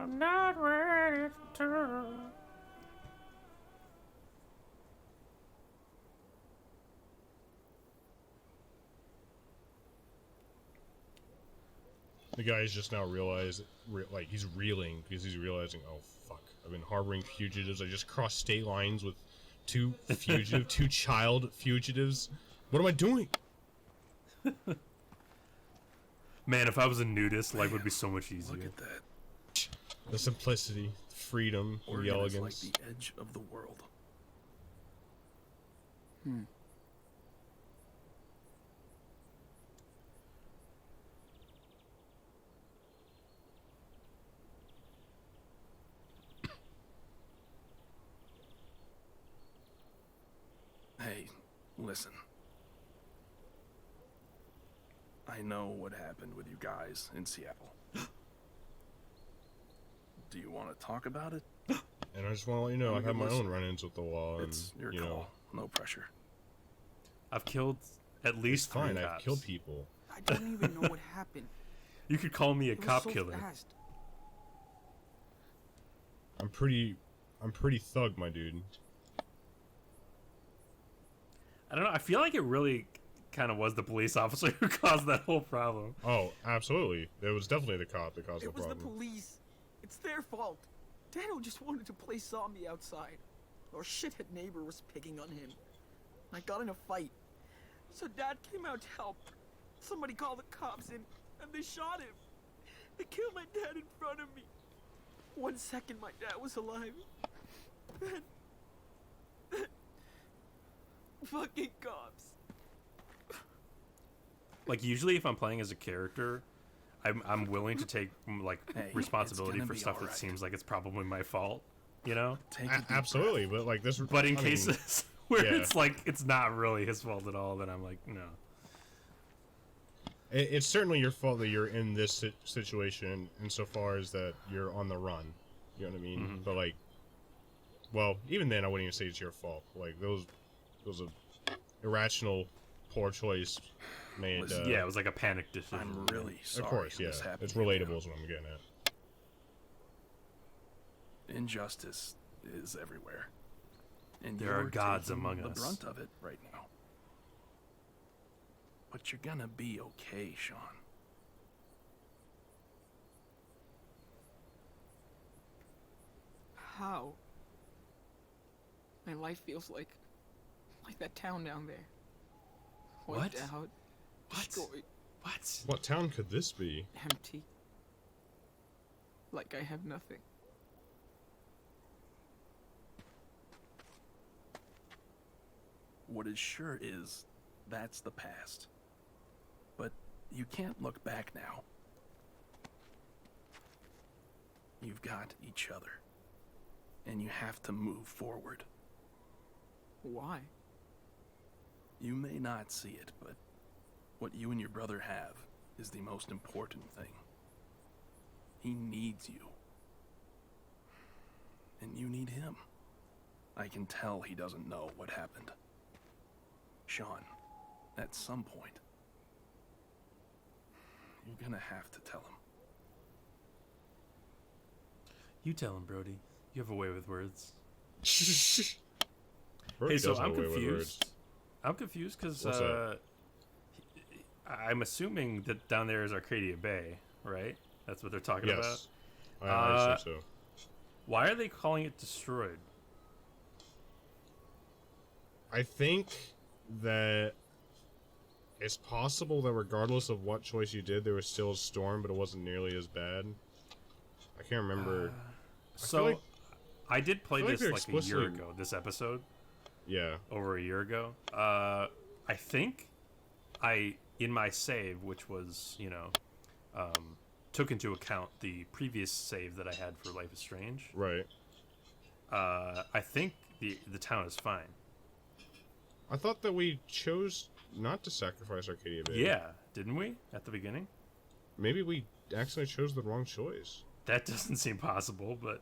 I'm not ready to. The guy's just now like he's reeling because he's realizing, oh fuck, I've been harboring fugitives. I just crossed state lines with two child fugitives. What am I doing? Man, if I was a nudist, life would be so much easier. Look at that. The simplicity, the freedom, and the Oregon is elegance. like the edge of the world. Hey, listen. I know what happened with you guys in Seattle. Do you want to talk about it? And I just want to let you know, I've had my own run-ins with the law, and It's your you call. know, No pressure. I've killed at least it's fine. three I've cops. killed people. I don't even know what happened. You could call me a It was cop so killer. fast. I'm pretty thug, my dude. I don't know. I feel like it really kind of was the police officer who caused that whole problem. Oh, absolutely. It was definitely the cop that caused the It was the problem. police. It's their fault. Daniel just wanted to play zombie outside. Our shithead neighbor was picking on him. I got in a fight. So Dad came out to help. Somebody called the cops and they shot him. They killed my dad in front of me. 1 second my dad was alive. Then fucking cops. Like, usually if I'm playing as a character, I'm willing to take like Hey, responsibility it's for gonna be stuff that alright. seems like it's probably my fault, you know. Take a deep Absolutely, but like this. But in I mean, cases where yeah. it's like it's not really his fault at all, then I'm like, no. It's certainly your fault that you're in this situation, insofar as that you're on the run. You know what I mean? Mm-hmm. But like, well, even then, I wouldn't even say it's your fault. Like those a irrational, poor choice made. Listen, Yeah, it was like a panic decision. I'm really sorry. of course, yeah. this happened It's to you. relatable, is what I'm getting at. Injustice is everywhere. And There are you're gods taking among the us. brunt of it right now. But you're gonna be okay, Sean. How? My life feels like that town down there. Wiped What? out, destroyed, What? What town could this be? empty. Like I have nothing. What it sure is, that's the past. But you can't look back now. You've got each other. And you have to move forward. Why? You may not see it, but what you and your brother have is the most important thing. He needs you. And you need him. I can tell he doesn't know what happened. Sean, at some point, you're gonna have to tell him. You tell him, Brody. You have a way with words. Brody Hey, so does have I'm a way with confused. words. I'm confused because What's that? I'm assuming that down there is Arcadia Bay, right? That's what they're talking Yes, about. I assume so. Why are they calling it destroyed? I think that it's possible that regardless of what choice you did, there was still a storm, but it wasn't nearly as bad. I can't remember. So, like- I did play I feel like this they're like a year explicitly- ago. This episode Yeah. over a year ago. I think in my save, which was took into account the previous save that I had for Life is Strange. Right. I think the town is fine. I thought that we chose not to sacrifice Arcadia Bay. Yeah, didn't we at the beginning? Maybe we accidentally chose the wrong choice. That doesn't seem possible, but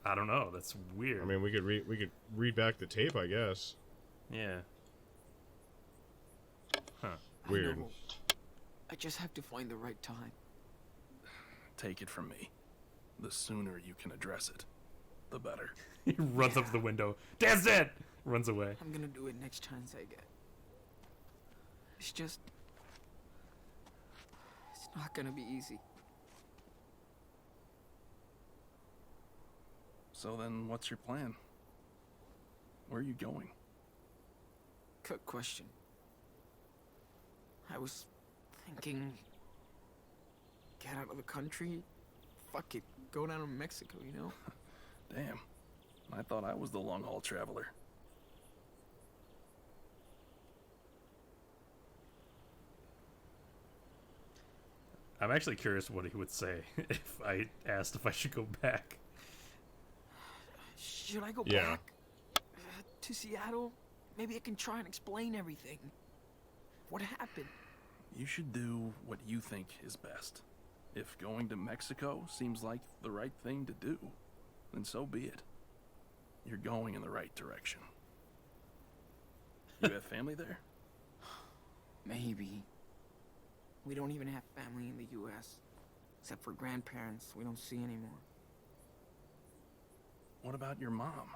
I don't know. That's weird. I mean, we could read back the tape, I guess. yeah. Huh. Weird. I know. I just have to find the right time. Take it from me. the sooner you can address it, the better. He runs up to the window. Dad's dead! Runs away. I'm gonna do it next chance I get. It's just... It's not gonna be easy. So then, what's your plan? Where are you going? Good question. I was thinking... Get out of the country? Fuck it. Go down to Mexico, you know? Damn. I thought I was the long-haul traveler. I'm actually curious what he would say if I asked if I should go back. Should I go Yeah. back? To Seattle? Maybe I can try and explain everything. What happened? You should do what you think is best. If going to Mexico seems like the right thing to do, then so be it. You're going in the right direction. You have family there? Maybe. We don't even have family in the U.S. Except for grandparents we don't see anymore. What about your mom?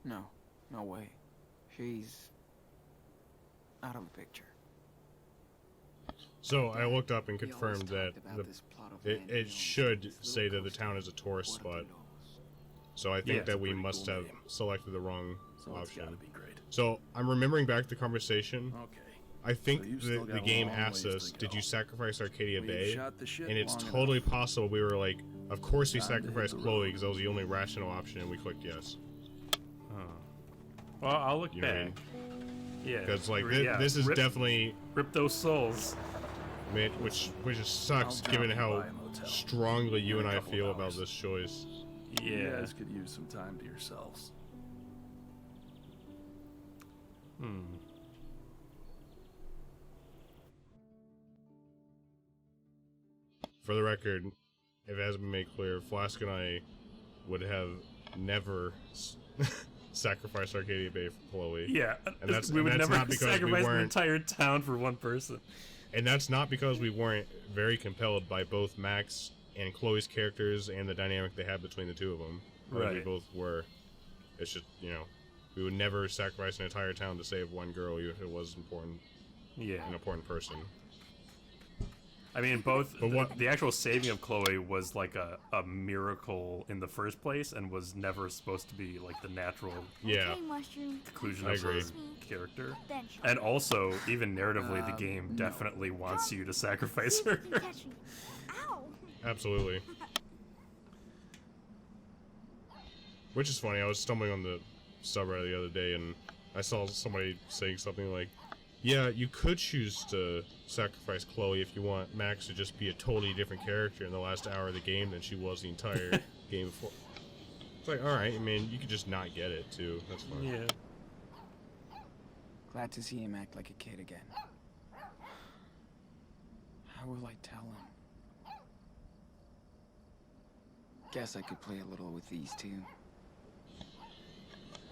No. No way. She's... out of the picture. So I looked up and We always confirmed that talked about the, this plot of land we it own, should this say little that the coast town is a tourist spot. Puerto. So I think Yeah, it's that a we pretty must cool have name. selected the wrong So it's gotta option. be great. So I'm remembering back the conversation. Okay. I think So you've still the got a game long asked ways us, to did go. you sacrifice Arcadia We've Bay? shot the shit And it's long totally enough. possible we were like, of course we Time to hit sacrificed the Chloe road. because that was the only rational option, and we clicked yes. Well, I'll look You know what I back. Yeah. Because like Yeah, this is rip- definitely, Rip those souls. which just sucks I'll given drop you how by a motel strongly you in a and I couple of feel about hours. this choice. You Yeah. guys could use some time to yourselves. For the record, if it hasn't been made clear, Flask and I would have never sacrificed Arcadia Bay for Chloe. Yeah. that's- we and would that's never not because we sacrifice an weren't- entire town for one person. And that's not because we weren't very compelled by both Max and Chloe's characters and the dynamic they had between the two of them. We Right. both were. It's just, we would never sacrifice an entire town to save one girl, even if it was important, Yeah. an important person. I mean, both But what- the actual saving of Chloe was like a miracle in the first place, and was never supposed to be like the natural Yeah. Okay, mushroom. conclusion I of her agree. character. Then And also, even narratively, the Um, game no. definitely wants you to sacrifice see her. if you can catch me. Ow! Absolutely. Which is funny, I was stumbling on the subreddit the other day and I saw somebody saying something like, yeah, you could choose to sacrifice Chloe if you want Max to just be a totally different character in the last hour of the game than she was the entire game before. It's like, alright, I mean, you could just not get it, too. That's fine. Yeah. Glad to see him act like a kid again. How will I tell him? Guess I could play a little with these two.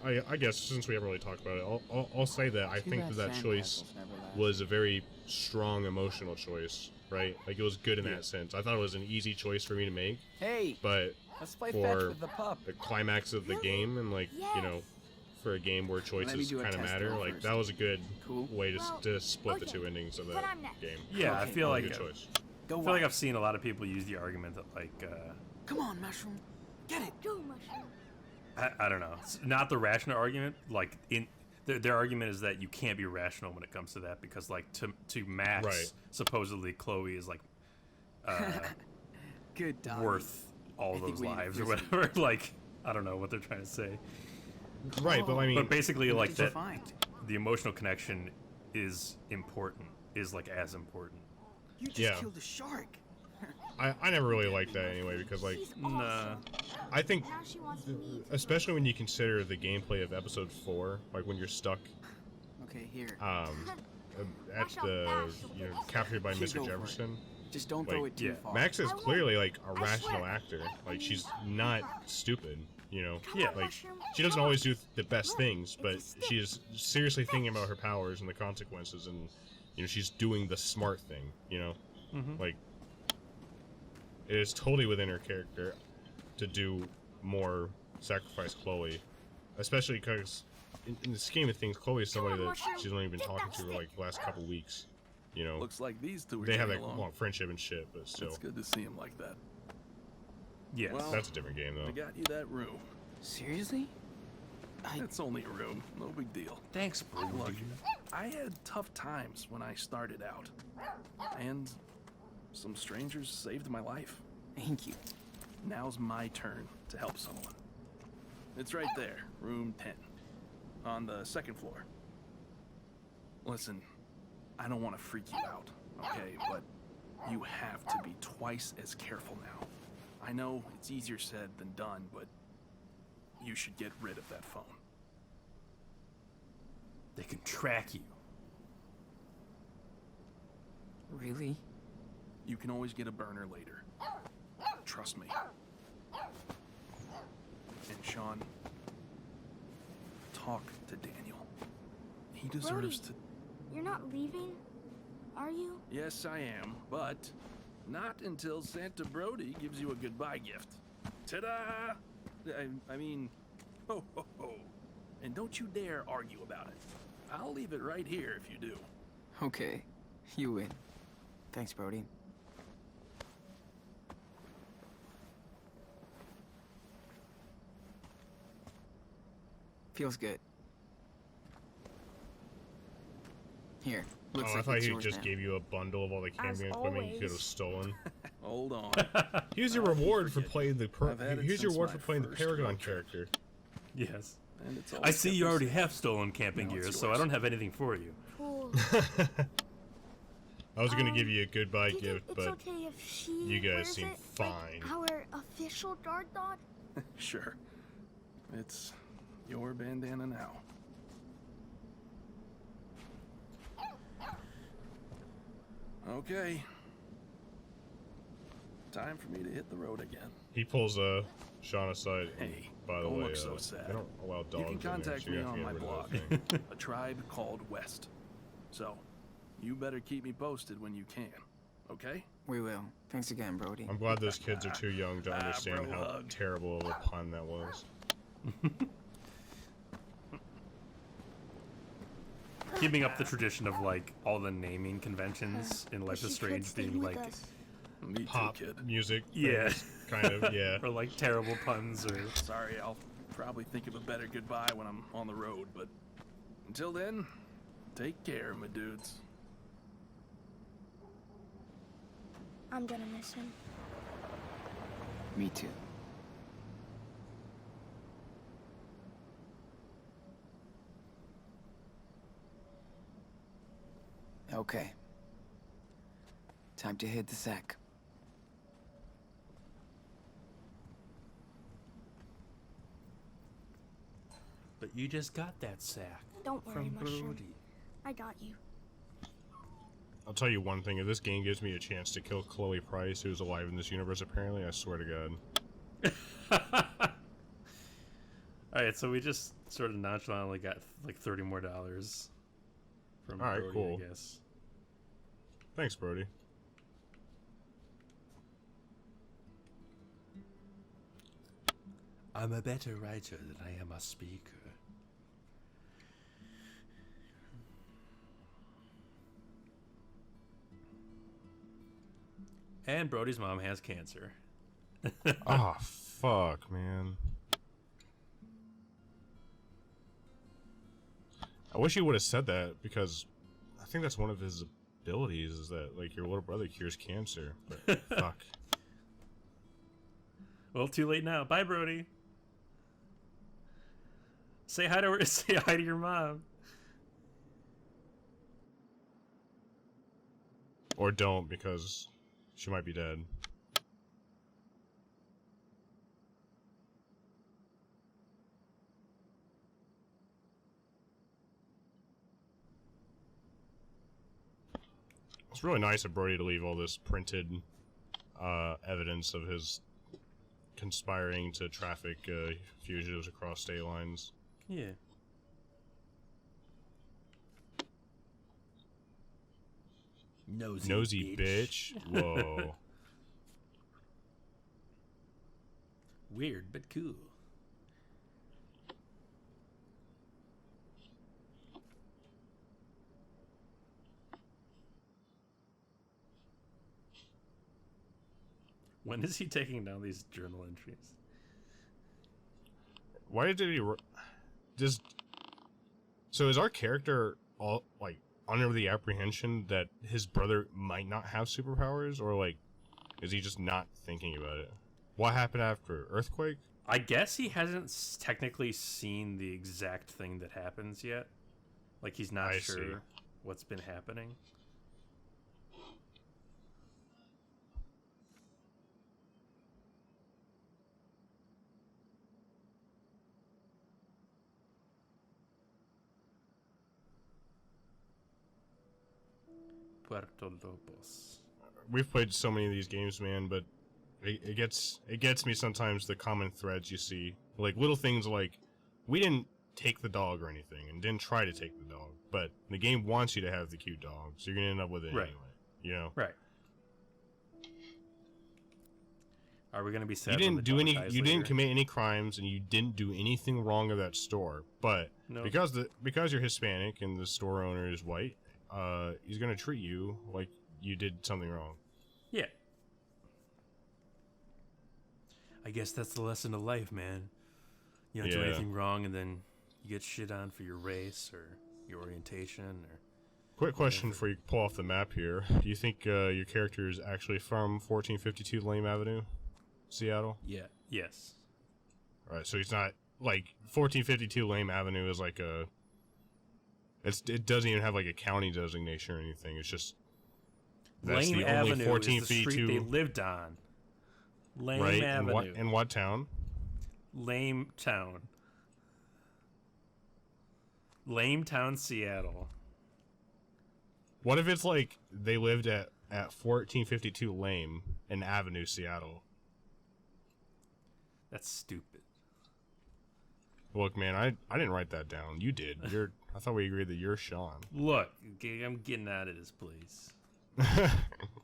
I guess, since we haven't really talked about it, I'll say that I Too think bad that choice sandcastles never last. was a very strong emotional choice, right? Like, it was good in Yeah. that sense. I thought it was an easy choice for me to make, Hey, but let's play for fetch with the pup. the climax of the game and, like, Yes. for a game where me choices do a kind of test matter, though like, first. that was a good Cool. way to, Well, to split the okay. two endings of the Then I'm next. game. Yeah, I Okay. feel like Good choice. Go I feel like on. I've seen a lot of people use the argument that like Come on, mushroom. Get it. Go, mushroom. I don't know. It's not the rational argument. Like in their argument is that you can't be rational when it comes to that because like to Max, Right. supposedly Chloe is like Good dog. worth all I think those we need a lives or frisbee. whatever. Like I don't know what they're trying to say. Right, but I mean, But basically, like Did you that, find? the emotional connection is important. Is like as important. You just Yeah. killed a shark. I never really liked that anyway because, like, She's Nah. awesome. I think, Now she wants me to especially when you consider the gameplay of episode 4, like when you're stuck Okay, here. at the, captured by Here, Mr. go for it. Jefferson. Just don't like, throw it too yeah. far. Max is I won't. clearly like a I rational swear. actor. Like she's not stupid, Come Yeah. on, Like mushroom. she doesn't Come always on. do the best Look, things, it's but a stick. she is seriously thinking about her powers and the consequences, and she's doing the smart thing. Mm-hmm. Like it is totally within her character to do more sacrifice Chloe, especially because in the scheme of things, Chloe is somebody that she's only been talking to for like the last couple weeks. You know, Looks like these two are they have getting that along. long friendship and shit, but still, It's good to see him like that. Yes. Well, that's a different game I though. got you that room. Seriously? It's only a room, no big deal. Thanks, Brody. Look, I had tough times when I started out, and some strangers saved my life. Thank you. Now's my turn to help someone. It's right there, room 10, on the second floor. Listen, I don't want to freak you out, okay, but you have to be twice as careful now. I know it's easier said than done, but you should get rid of that phone. They can track you. Really? You can always get a burner later. Trust me. And Sean, talk to Daniel. He deserves to... You're not leaving, are you? Yes, I am, but not until Santa Brody gives you a goodbye gift. Ta-da! I mean, ho, ho, ho. And don't you dare argue about it. I'll leave it right here if you do. Okay. You win. Thanks, Brody. Feels good. Here. Looks Oh, I like thought it's he yours just now. gave you a bundle of all the camping equipment you could have always. stolen. Hold on. Here's your reward for forget. playing the I've had it here's your since reward my for playing the first Paragon road trip. character. Yes. And it's I always see kept you me already safe. have stolen camping Now gear, it's so I yours. don't have anything for you. Cool. I was gonna give you a goodbye Think gift, it's but okay if she you guys wears seem it, fine. Like our official guard dog? Sure. It's your bandana now. Okay. Time for me to hit the road again. he pulls Sean aside. Hey, by the don't way, look so sad. they don't allow dogs You can in there, contact so me you have on to my get rid of blog, that thing. a tribe called West. So, you better keep me posted when you can, okay? We will. Thanks again, Brody. I'm glad those kids are too young to understand bro how hug. terrible of a pun that was. Keeping up the tradition of like all the naming conventions in Life Wish is you could Strange stay being with like us. Me Pop too, kid. music, Yeah. things, kind of, yeah. or like terrible puns or Sorry, I'll probably think of a better goodbye when I'm on the road, but until then, take care, my dudes. I'm gonna miss him. Me too. Okay. Time to hit the sack. but you just got that sack Don't worry, from Mushroom. Brody. I got you. I'll tell you one thing, if this game gives me a chance to kill Chloe Price, who's alive in this universe apparently, I swear to God. Alright, so we just sort of nonchalantly got like $30 more from Alright, Brody, cool. I guess. Thanks, Brody. I'm a better writer than I am a speaker. And Brody's mom has cancer. Ah, fuck, man. I wish he would have said that, because I think that's one of his abilities, is that, like, your little brother cures cancer. But, fuck. Well, too late now. Bye, Brody. Say hi to her. Say hi to your mom. Or don't, because she might be dead. It's really nice of Brody to leave all this printed evidence of his conspiring to traffic fugitives across state lines. Yeah. Nosy bitch. Whoa. Weird, but cool. When is he taking down these journal entries? Why did he just? So is our character all like under the apprehension that his brother might not have superpowers, or like is he just not thinking about it? What happened after earthquake? I guess he hasn't technically seen the exact thing that happens yet. Like he's not I sure see. what's been happening. Puerto Lobos. We've played so many of these games, man, but it gets me sometimes the common threads you see, like little things like we didn't take the dog or anything and didn't try to take the dog, but the game wants you to have the cute dog, so you're gonna end up with it Right. anyway. You know, Right. Are we gonna be sad? you didn't do any, traumatized you didn't later? commit any crimes, and you didn't do anything wrong at that store. But No. because you're Hispanic and the store owner is white, he's gonna treat you like you did something wrong. Yeah. I guess that's the lesson of life, man. You don't do Yeah. anything wrong, and then you get shit on for your race or your orientation or. Quick question before you pull off the map here. Do you think your character is actually from 1452 Lame Avenue, Seattle? Yeah. Yes. Alright, so he's not, like, 1452 Lame Avenue is like a... it doesn't even have, like, a county designation or anything. It's just... That's Lame the Avenue only is the 1452... street they lived on. Lame right? Avenue. In what town? Lame Town. Lame Town, Seattle. What if it's like they lived at 1452 Lame in Avenue, Seattle? That's stupid. Look, man, I didn't write that down. You did. I thought we agreed that you're Sean. Look, okay, I'm getting out of this place.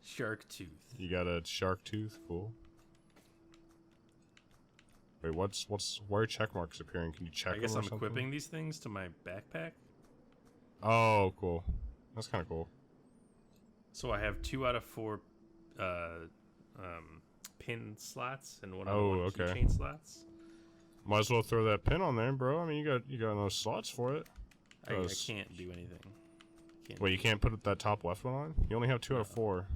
Shark tooth. You got a shark tooth? Cool. Wait, where are check marks appearing? Can you check I guess them or I'm something? equipping these things to my backpack. Oh, cool. That's kind of cool. So I have 2 out of 4 pin slots and 1 out of Oh, 1 okay. keychain slots. Might as well throw that pin on there, bro. I mean, you got no slots for it. I can't do anything. Wait, you can't put that top left one on? You only have 2 out of 4.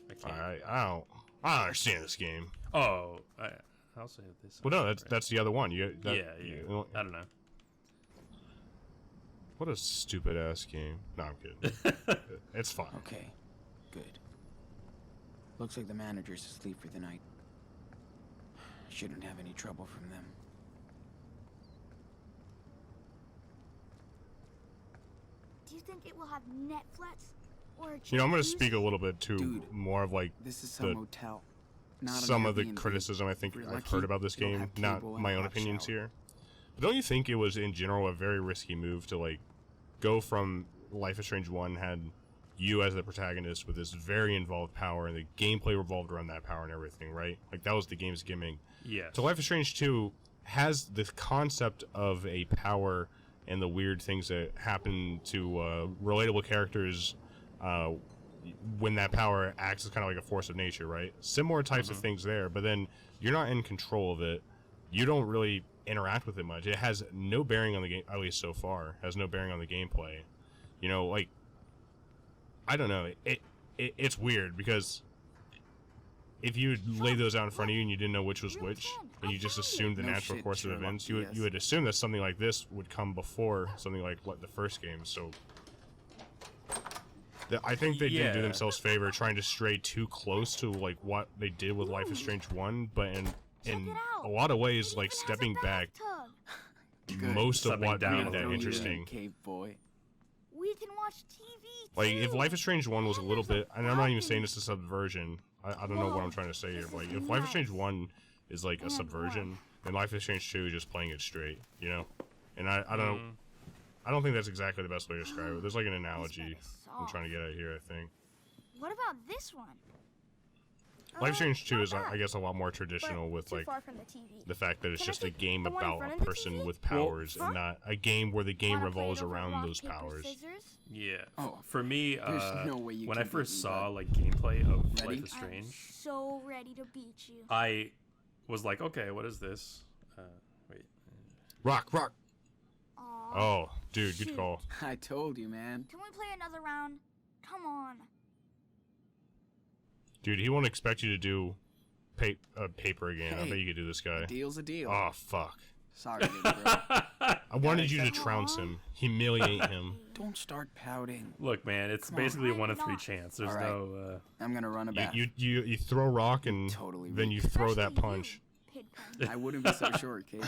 I can't. I don't understand this game. Oh, I also have this. Well, no, Right. that's the other one. Yeah. I don't know. What a stupid ass game. No, I'm kidding. It's fun. Okay, good. Looks like the manager's asleep for the night. Shouldn't have any trouble from them. Do you think it will have Netflix or a You know, I'm gonna jacuzzi? speak a little bit to Dude, more of like This is some the motel. Not an some of the Airbnb. criticism I think If you're I've lucky, heard about this it'll game, have not cable and my a own hot opinions shower. here. But don't you think it was in general a very risky move to like go from Life is Strange 1 had you as the protagonist with this very involved power and the gameplay revolved around that power and everything, right? Like that was the game's gimmick. Yes. So Life is Strange 2 has this concept of a power and the weird things that happen to relatable characters when that power acts as kind of like a force of nature, right? Similar types of things there, but then you're not in control of it. You don't really interact with it much. It has no bearing on the game, at least so far. Has no bearing on the gameplay. You know, like I don't know. It's weird because if you lay those out in front of you and you didn't know which was which, and you just assumed the No natural shit, course of Sherlock, events, yes. you would assume that something like this would come before something like what the first game. So I think they didn't do Yeah. themselves favor trying to stray too close to like what they did with Life is Strange 1, but in Check it out. a lot of ways, It like even has a stepping back, bathtub. Good. most of Stepping what down made that through interesting. Cave boy. We can watch TV Like, if too. Life is Strange 1 was a And little there's a bit, and I'm not even balcony. saying this is subversion, I don't know what I'm trying to say here, This but like, is if Life is Strange nice. 1 is like a And subversion, warm. then Life is Strange 2 is just playing it straight, you know? And I don't think that's exactly the best way to describe it. There's like an analogy is I'm trying to soft. get at here, I think. What about this one? Life is Strange 2 not is, I bad, guess, a lot more but traditional with, too like, far from the TV. the fact that it's Can I just a take game the one in about front a of the person TV? with powers, Huh? and not a game where the game Wanna play it revolves over around rock, those paper, powers. scissors? Yeah. Oh, For me, there's no way you when I can first beat me, saw bud. like gameplay of Ready? Life is I'm Strange, so ready to beat you. I was like, okay, what is this? Wait. Rock, rock! Aw. Oh, dude, good Shoot. call. I told you, man. Can we play another round? Come on. Dude, he won't expect you to do paper again. I Hey, bet you could do this guy. A deal's a deal. Oh, fuck. Sorry, baby bro. I wanted you to accept- trounce him, humiliate him. Don't start pouting. Look, man, it's Come on. basically a I'm 1 of 3 not. chance. There's All right. no. I'm gonna run a bath. You throw rock and Totally then you weak. throw that Especially punch. you, Pigpen. I wouldn't be so sure, Cave boy.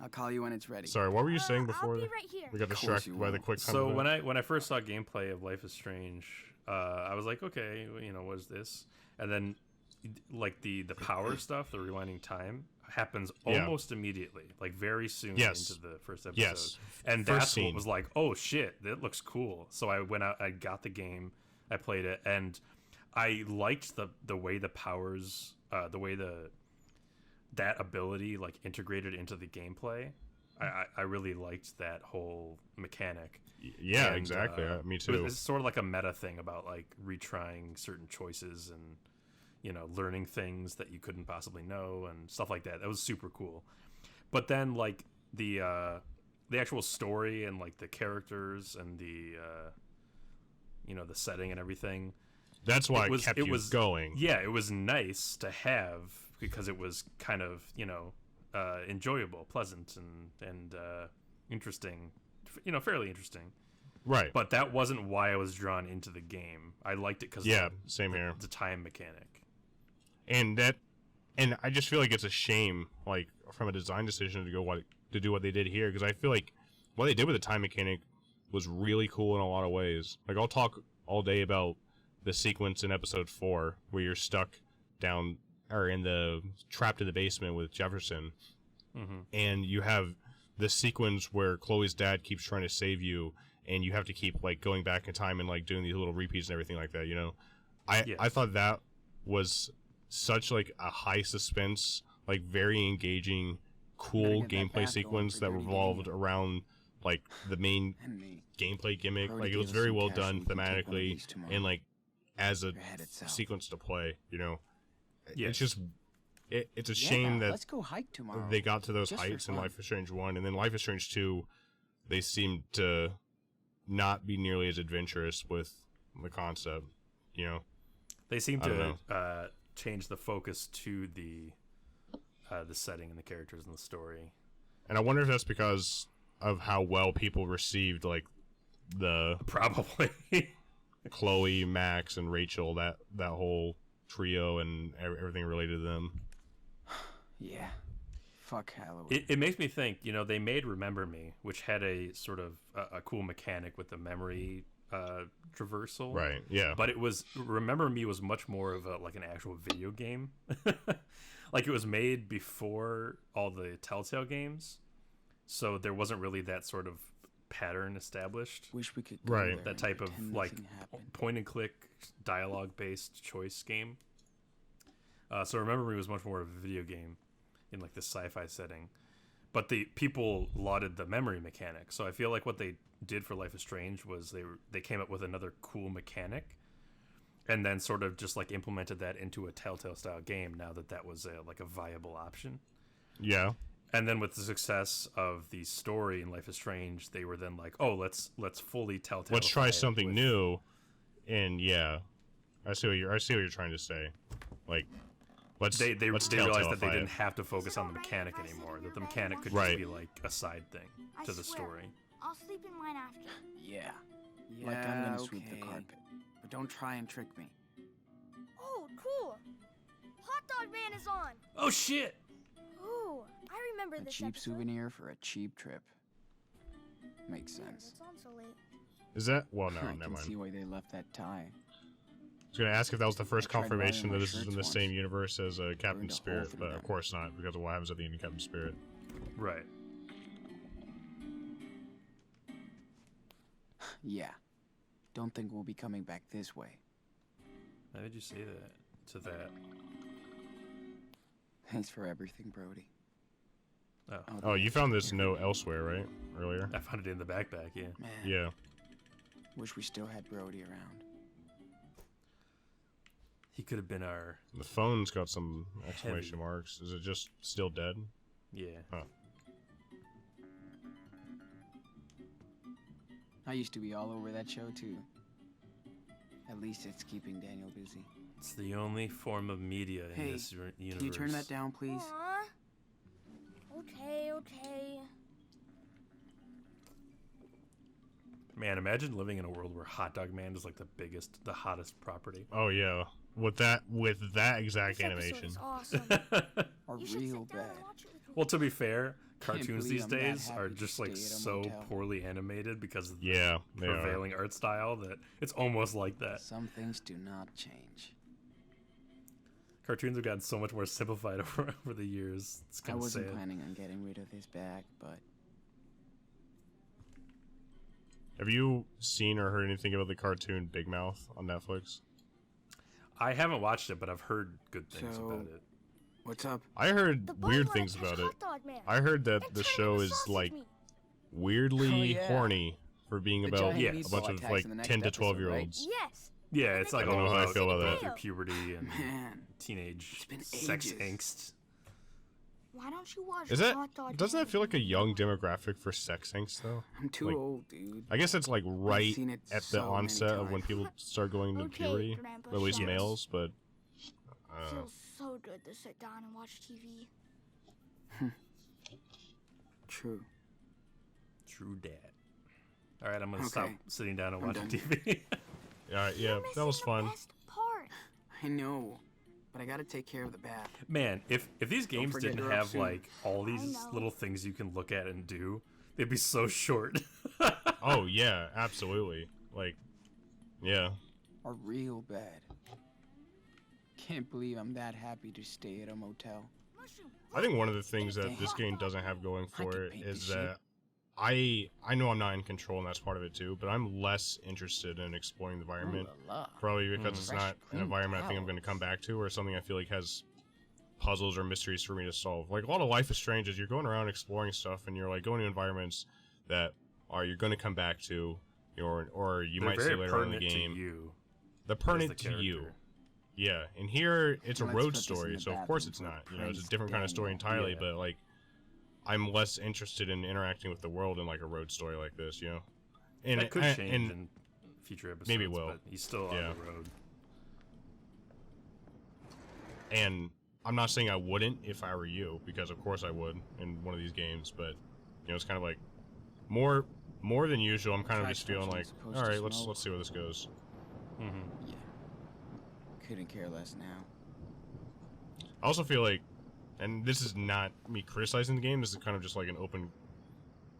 I'll call you when it's ready. Sorry, what were you saying before? I'll be right here. We got Of course distracted you by the will. quick time So event. when I first saw gameplay of Life is Strange, I was like, okay, you know, what is this? And then, like the power stuff, the rewinding time happens Yeah. almost immediately, like very soon Yes. into the first episode. Yes. And First that's scene. what was like, oh shit, that looks cool. So I went out, I got the game, I played it, and I liked the way the powers, the way that ability like integrated into the gameplay. I really liked that whole mechanic. Yeah, And, exactly. Me It's too. sort of like a meta thing about like retrying certain choices and, you know, learning things that you couldn't possibly know and stuff like that. That was super cool. But then like the actual story and like the characters and the you know, the setting and everything. That's why it kept you going. Yeah, it was nice to have because it was kind of, you know, enjoyable, pleasant, and interesting. You know, fairly interesting. Right. But that wasn't why I was drawn into the game. I liked it because Yeah, same here. the time mechanic. And I just feel like it's a shame, like from a design decision, to do what they did here, because I feel like what they did with the time mechanic was really cool in a lot of ways. Like I'll talk all day about the sequence in episode 4 where you're stuck down or trapped in the basement with Jefferson, and you have the sequence where Chloe's dad keeps trying to save you, and you have to keep like going back in time and like doing these little repeats and everything like that. You know, I thought that was such like a high suspense, like very engaging, cool Gotta get that gameplay bath sequence going that for Dirty revolved Danny. around like the main And me. gameplay gimmick. Already Like it was gave us very some well cash done so we can take one of thematically these tomorrow. and like as a You're headed south. sequence to play. You know, Yeah. it's just it's a Yeah, shame that let's go hike tomorrow. they got to those Just for heights in fun. Life is Strange 1, and then Life is Strange 2, they seemed to not be nearly as adventurous with the concept, you know? They seem I don't to change the focus to the setting and the characters and the story. And I wonder if that's because of how well people received, like, the Probably. Chloe, Max, and Rachel, that whole trio and everything related to them. Yeah. Fuck Halloween. It makes me think, you know, they made Remember Me, which had a sort of a cool mechanic with the memory traversal. Right, yeah. But it was Remember Me was much more of like an actual video game. Like it was made before all the Telltale games, so there wasn't really that sort of pattern established. Wish we could go Right. there That and type of pretend like nothing happened. point and click dialogue based choice game. So Remember Me was much more of a video game in like this sci-fi setting, but the people lauded the memory mechanic. So I feel like what they did for Life is Strange was they came up with another cool mechanic, and then sort of just like implemented that into a Telltale style game. Now that was like a viable option. Yeah. And then with the success of the story in Life is Strange, they were then like, oh, let's fully Telltale. Let's try something new. And yeah. I see what you're trying to say. Like let's They let's realized that they Telltale-ify didn't it. have to focus Is it on the alright mechanic if I sleep anymore. in That the your bed mechanic while could you Right. just be like a side thing I to the swear. story. I'll sleep in mine after. Yeah. Yeah, Like I'm gonna sweep the okay. carpet. But don't try and trick me. Oh, cool. Hot Dog Man is on. Oh shit! Ooh, I remember A this cheap episode. souvenir for a cheap trip. Makes Weird, sense. It's on so late. Is that well no, I never can mind. see why they left that tie. I was gonna ask if that was the first I tried confirmation wiring that my this is in shirts the same once. universe as Captain Burned a hole Spirit, through but of them. course not, because of what happens at the end of Captain Spirit. Right. Yeah. Don't think we'll be coming back this way. Why did you say that? to that. Thanks for everything, Brody. Oh, Oh, you found this note elsewhere, right? Earlier? I found it in the backpack. Yeah. Man, Yeah. wish we still had Brody around. He could have been our. The phone's got some exclamation marks. Is it just still dead? Yeah. Huh. I used to be all over that show, too. At least it's keeping Daniel busy. It's the only form of media in Hey, this universe. Can you turn that down, please? Aw. Okay, okay. Man, imagine living in a world where Hot Dog Man is like the hottest property. Oh yeah. With that exact This episode animation. is awesome. Are You should real sit down bad. and watch it with me. Well, to be fair, Can't cartoons believe these I'm that days happy are to just like stay at a so motel. poorly animated because of the Yeah, they are. prevailing art style that it's almost like that. Some things do not change. Cartoons have gotten so much more simplified over the years. It's I kind of wasn't sad. planning on getting rid of this bag, but Have you seen or heard anything about the cartoon Big Mouth on Netflix? I haven't watched it, but I've heard good things So- about it. what's up? I heard The boy weird wanna things catch about it. Hot Dog Man. I heard that and the turn show into is sausage like meat. weirdly Oh, yeah. horny for being The about giant Yeah, a meatball bunch of attacks like in the next 10 to episode, 12-year-olds. Yes. Yeah, And it's then like they I don't all know how I about feel about that. their puberty and Man, teenage It's been sex ages. angst. Why don't you watch Is that Hot Dog doesn't Man? that feel like a young demographic for sex angst though? I'm too Like, old, dude. I guess it's like right seen it at the so many onset of when times. people start going to Okay, puberty, Grandpa or at least Shark. males. But Feels so good to sit down and watch TV. True. True dad. All right, I'm gonna Okay, stop sitting down and I'm watching done. TV. yeah, You're that was missing the fun. best part. I know, but I gotta take care of the bat. Man, if these games forget didn't you're up have soon. like all these know. little things you can look at and do, they'd be so short. Oh yeah, absolutely. Like, yeah. Are real bad. Can't believe I'm that happy to stay at a motel. Mushroom. I think one of the things that this game doesn't have going I for could it paint is this shit. that I know I'm not in control and that's part of it too, but I'm less interested in exploring the environment. Ooh la la. Probably because it's Fresh, not an clean environment I think I'm going to come back to, or something I feel like has puzzles or mysteries for me to solve. Like a lot of Life is Strange is you're going around exploring stuff and you're like going to environments that you're going to come back to, or you They're might see very later on in the pertinent game. to you. They're as pertinent the to you. character. Yeah, and here it's a Let's road put this in story, the so of course bathroom it's for not. You know, it's a Prince different kind of story Daniel. entirely. Yeah. But like, I'm less interested in interacting with the world in like a road story like this. You know, and That could and- change and in future episodes. maybe it will. But he's still Yeah. on the road. And I'm not saying I wouldn't if I were you, because of course I would in one of these games. But you know, it's kind of like more than usual. I'm kind of Trash just feeling like, function's supposed all to right, let's smoke. see where this goes. Mm-hmm. Yeah. Couldn't care less now. I also feel like, and this is not me criticizing the game. This is kind of just like an open,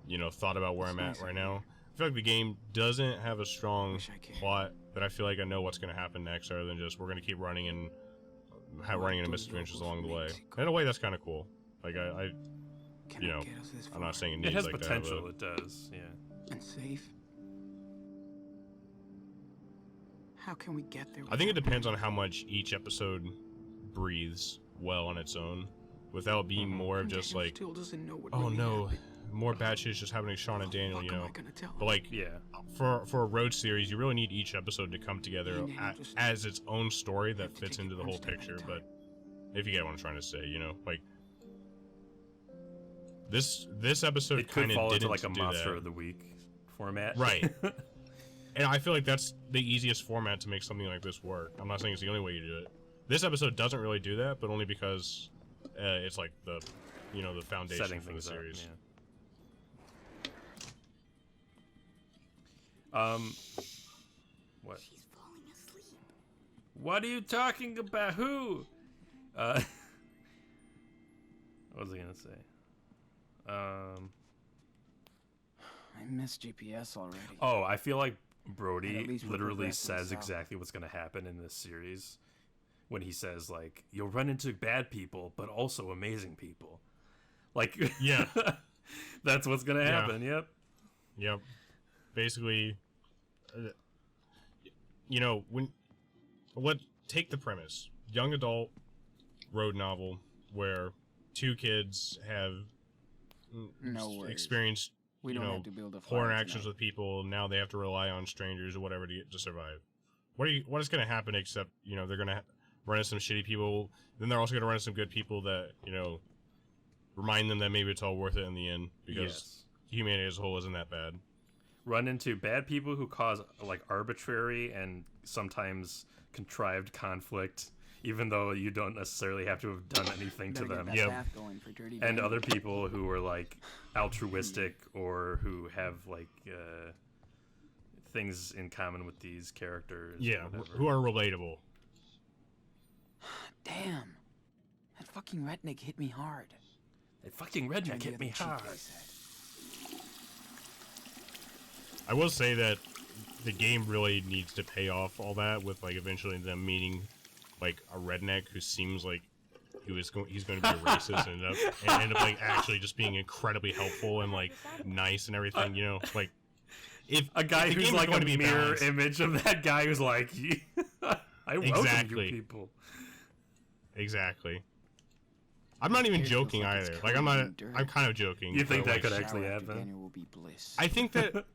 you know, thought about where It's I'm at nice right of now. I feel like the game doesn't have a strong Wish I could. plot that I feel like I know what's going to happen next, other than just we're going to keep running and running into misadventures along the way. And in a way, that's kind of cool. Like I Can you I know, get us this I'm not far? saying it It needs has like potential. that. It does. Yeah. And safe. How can we get there? But I think it without depends on how much each episode breathes well on its own, without being more of And just Daniel like, still doesn't know what oh really no, happened. more bad shit's just happening to Sean and Daniel, Fuck you am know. I gonna tell But like, Yeah. for a road series, you really need each episode to come together Me and Daniel just as its own story have that to fits take it into the one whole step at a picture. time. But if you get what I'm trying to say, you know, like this episode It could kind of fall didn't into like a do monster that. of the week format. Right. And I feel like that's the easiest format to make something like this work. I'm not saying it's the only way you do it. This episode doesn't really do that, but only because it's like the, you know, the foundation Setting for the things up. series. Yeah. What? She's falling asleep. What are you talking about? Who? What was I gonna say? I miss GPS already. Oh, I feel like And Brody at least we're literally progressing says south. exactly what's gonna happen in this series when he says like you'll run into bad people, but also amazing people. Like Yeah. that's what's gonna Yeah. happen. Yep. Yep. Basically, you know, take the premise. young adult road novel where two kids have No worries. experienced, We you don't know, have to build a poor fire interactions tonight. with people. Now they have to rely on strangers or whatever to survive. What is going to happen except, you know, they're going to run into some shitty people. Then they're also going to run into some good people that, you know, remind them that maybe it's all worth it in the end because Yes. humanity as a whole isn't that bad. Run into bad people who cause like arbitrary and sometimes contrived conflict, even though you don't necessarily have to have done anything to Better get them. that Yep. bath going for dirty And Danny. other people who are like altruistic or who have like things in common with these characters. or Yeah, whatever. who are relatable. Damn. That fucking redneck hit me hard. That fucking Trying redneck to hit me get the cheek hard. they said. I will say that the game really needs to pay off all that with like eventually them meeting like a redneck who seems like he's going to be a racist and end up like actually just being incredibly helpful and like nice and everything, you know, like if A guy if the who's game is like going a to be mirror balanced- image of that guy who's like, I welcome Exactly. you people. Exactly. I'm not even Hair feels joking like it's either. Like covered in dirt. I'm kind of joking. You think but, that like, could Shower actually after happen? Daniel will be bliss. I think that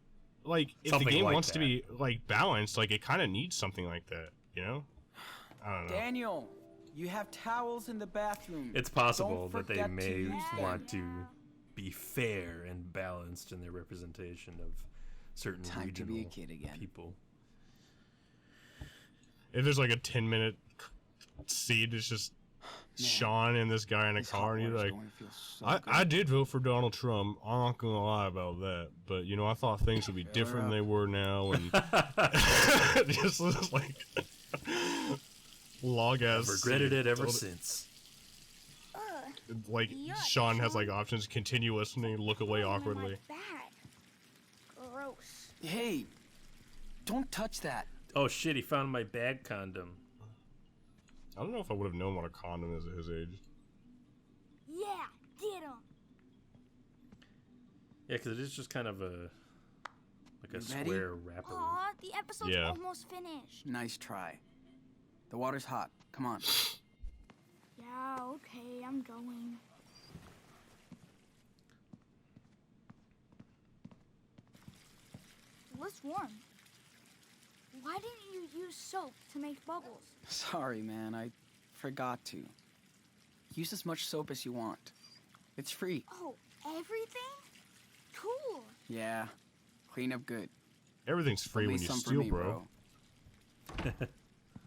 like if the Something game like wants to that. be like balanced, like it kind of needs something like that, you know? I don't know. Daniel, you have towels in the bathroom. It's possible Don't that they forget to may use them. want to be fair and balanced in their representation of certain Time to regional be a kid again. people. If there's like a 10-minute scene, it's just Sean and this guy in a This car, hot and he's water's like, going to feel so I good. did vote for Donald Trump. I'm not gonna lie about that, but you know, I thought things would be different than they were now, and just this, like long ass. I've regretted it ever scene. since. Like Yuck, Sean has Sean. like options: continue listening, look away Oh, awkwardly. my bag. Gross. Hey, don't touch that. Oh shit, he found my bag condom. I don't know if I would have known what a condom is at his age. Yeah, get him. Yeah, because it is just kind of a like a You ready? square wrapper. Aw, the episode's Yeah. almost finished. Nice try. The water's hot. Come on. Yeah, okay, I'm going. What's warm? Why didn't you use soap to make bubbles? Sorry, man. I forgot to. Use as much soap as you want. It's free. Oh, everything? Cool. Yeah. Clean up good. Everything's free At when least you some for steal, me, bro. bro.